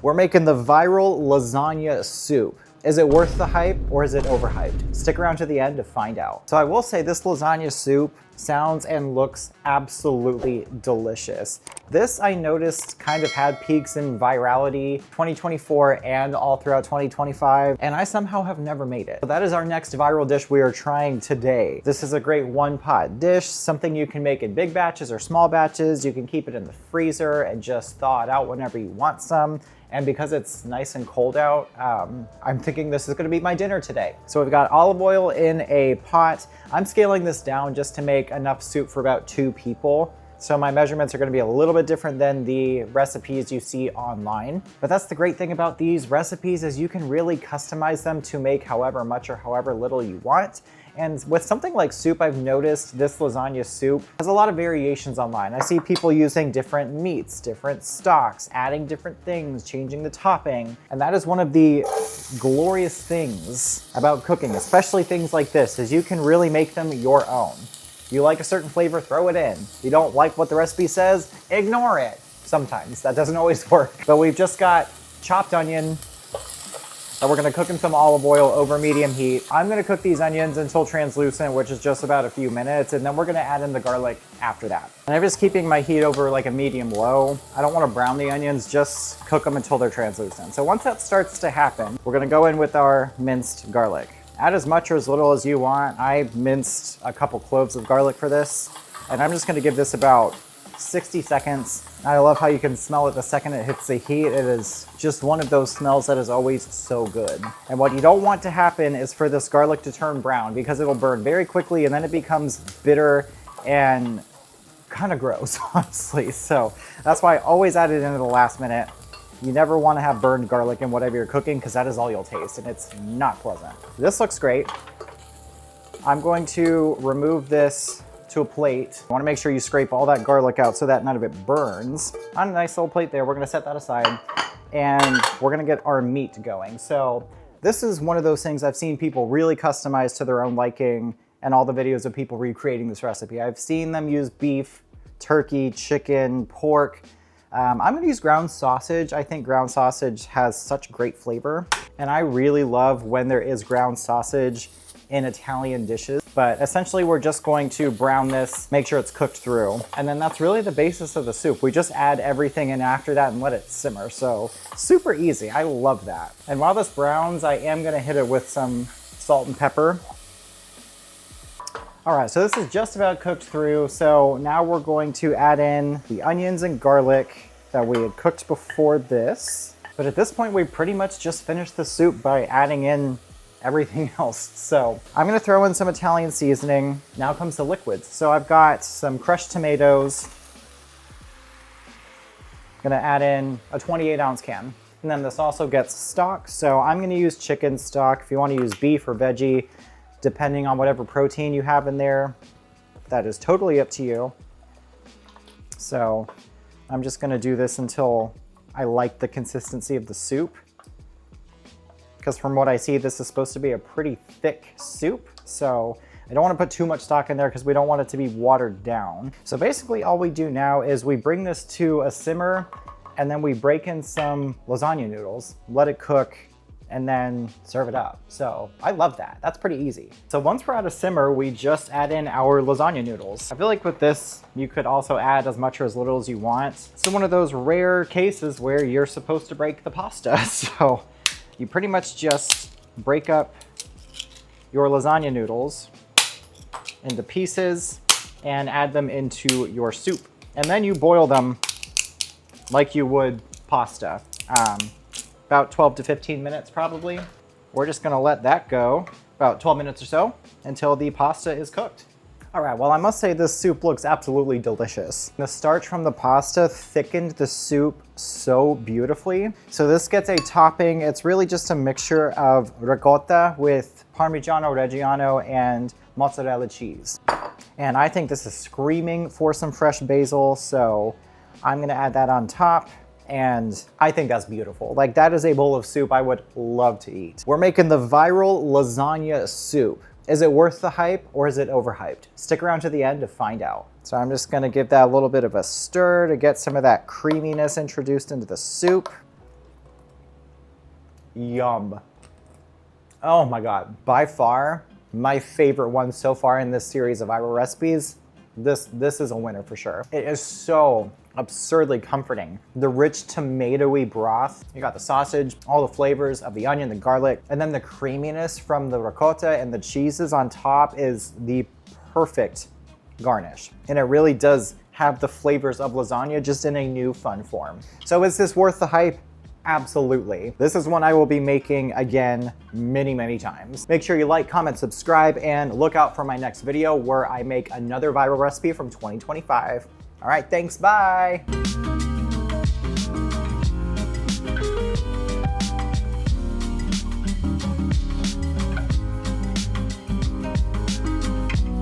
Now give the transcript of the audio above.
We're making the viral lasagna soup. Is it worth the hype or is it overhyped? Stick around to the end to find out. So I will say this lasagna soup sounds and looks absolutely delicious. This I noticed kind of had peaks in virality 2024 and all throughout 2025, and I somehow have never made it. So that is our next viral dish we are trying today. This is a great one-pot dish, something you can make in big batches or small batches. You can keep it in the freezer and just thaw it out whenever you want some. And because it's nice and cold out, I'm thinking this is gonna be my dinner today. So we've got olive oil in a pot. I'm scaling this down just to make enough soup for about 2 people. So my measurements are gonna be a little bit different than the recipes you see online. But that's the great thing about these recipes is you can really customize them to make however much or however little you want. And with something like soup, I've noticed this lasagna soup has a lot of variations online. I see people using different meats, different stocks, adding different things, changing the topping. And that is one of the glorious things about cooking, especially things like this, is you can really make them your own. You like a certain flavor, throw it in. You don't like what the recipe says, ignore it. Sometimes, that doesn't always work. But we've just got chopped onion, and we're gonna cook in some olive oil over medium heat. I'm gonna cook these onions until translucent, which is just about a few minutes, and then we're gonna add in the garlic after that. And I'm just keeping my heat over like a medium low. I don't wanna brown the onions, just cook them until they're translucent. So once that starts to happen, we're gonna go in with our minced garlic. Add as much or as little as you want. I minced a couple cloves of garlic for this, and I'm just gonna give this about 60 seconds. I love how you can smell it the second it hits the heat. It is just one of those smells that is always so good. And what you don't want to happen is for this garlic to turn brown, because it'll burn very quickly and then it becomes bitter and kind of gross, honestly. So that's why I always add it in at the last minute. You never want to have burned garlic in whatever you're cooking because that is all you'll taste and it's not pleasant. This looks great. I'm going to remove this to a plate. You want to make sure you scrape all that garlic out so that none of it burns. On a nice little plate there, we're going to set that aside and we're going to get our meat going. So this is one of those things I've seen people really customize to their own liking, and all the videos of people recreating this recipe. I've seen them use beef, turkey, chicken, pork. I'm going to use ground sausage. I think ground sausage has such great flavor, and I really love when there is ground sausage in Italian dishes. But essentially we're just going to brown this, make sure it's cooked through. And then that's really the basis of the soup. We just add everything in after that and let it simmer. So super easy, I love that. And while this browns, I am gonna hit it with some salt and pepper. All right, so this is just about cooked through. So now we're going to add in the onions and garlic that we had cooked before this. But at this point, we pretty much just finished the soup by adding in everything else. So I'm gonna throw in some Italian seasoning. Now comes the liquids. So I've got some crushed tomatoes. Gonna add in a 28-ounce can. And then this also gets stock. So I'm gonna use chicken stock. If you wanna use beef or veggie, depending on whatever protein you have in there, that is totally up to you. So I'm just gonna do this until I like the consistency of the soup. Because from what I see, this is supposed to be a pretty thick soup. So I don't want to put too much stock in there because we don't want it to be watered down. So basically all we do now is we bring this to a simmer and then we break in some lasagna noodles, let it cook, and then serve it up. So I love that. That's pretty easy. So once we're at a simmer, we just add in our lasagna noodles. I feel like with this, you could also add as much or as little as you want. It's one of those rare cases where you're supposed to break the pasta. So you pretty much just break up your lasagna noodles into pieces and add them into your soup. And then you boil them like you would pasta. About 12 to 15 minutes probably. We're just gonna let that go about 12 minutes or so until the pasta is cooked. All right, well, I must say this soup looks absolutely delicious. The starch from the pasta thickened the soup so beautifully. So this gets a topping. It's really just a mixture of ricotta with Parmigiano Reggiano and mozzarella cheese. And I think this is screaming for some fresh basil, so I'm gonna add that on top. And I think that's beautiful. Like, that is a bowl of soup I would love to eat. We're making the viral lasagna soup. Is it worth the hype or is it overhyped? Stick around to the end to find out. So I'm just gonna give that a little bit of a stir to get some of that creaminess introduced into the soup. Yum. Oh my God, by far, my favorite one so far in this series of viral recipes. This is a winner for sure. It is so absurdly comforting. The rich tomatoey broth, you got the sausage, all the flavors of the onion, the garlic, and then the creaminess from the ricotta and the cheeses on top is the perfect garnish. And it really does have the flavors of lasagna just in a new fun form. So is this worth the hype? Absolutely. This is one I will be making again many times. Make sure you like, comment, subscribe, and look out for my next video where I make another viral recipe from 2025. All right, thanks, bye.